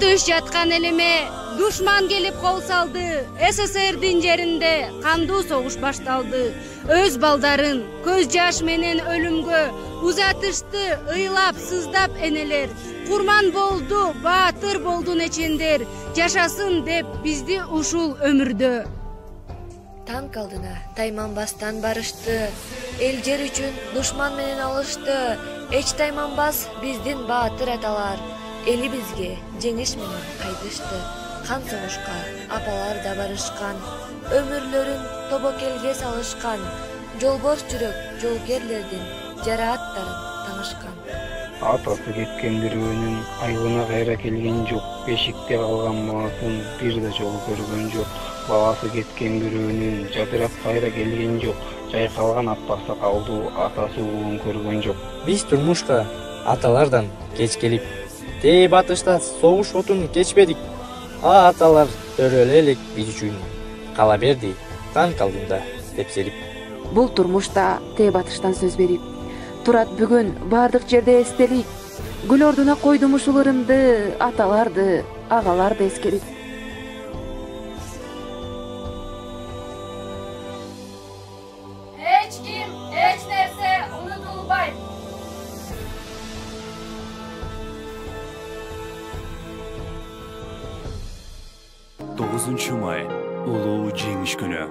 тыш жаткан элиме душман келип кол салды. СССРдин жеринде кандуу согуш башталды. Өз балдарын көз жаш менен өлүмгө узатышты ыйлап сыздап энелер. Курман болду, баатыр болду нечендер. Жашасын деп бизди ушул өмүрдө. Танк алдына тайманбастан барышты. Эл жер үчүн душман менен алышты. Эч тайманбас биздин баатыр аталар. Эли бизге жеңиш менен кайтышты. Кан согушка апалар да барышкан. Өмүрлөрүн тобокелге салышкан. Жолборс жүрөк жолгерлердин жарааттарын таңышкан. Атасы кеткен бирөөнүн айылына кайра келген жок. Бешикте калган баласын бир да жолу көргөн жок. Баласы кеткен бирөөнүн жадырап кайра келген жок. Жайкалган апасы калды, атасы уулун көргөн жок. Биз турмушка аталардан кеч келип, тээ батышта согуш отун кечпедик. Аталар төрөлө элек биз үчүн кала берди, танк алдында тепселип. Бул турмушта тээ батыштан сөз берип, турат бүгүн бардык жерде эстелик. Гүл ордуна койдум ушуларымды, аталарды, агаларды эскерип. Эч ким, эч нерсе унутулбайт. 9 may Uluu Жеңиш күнү.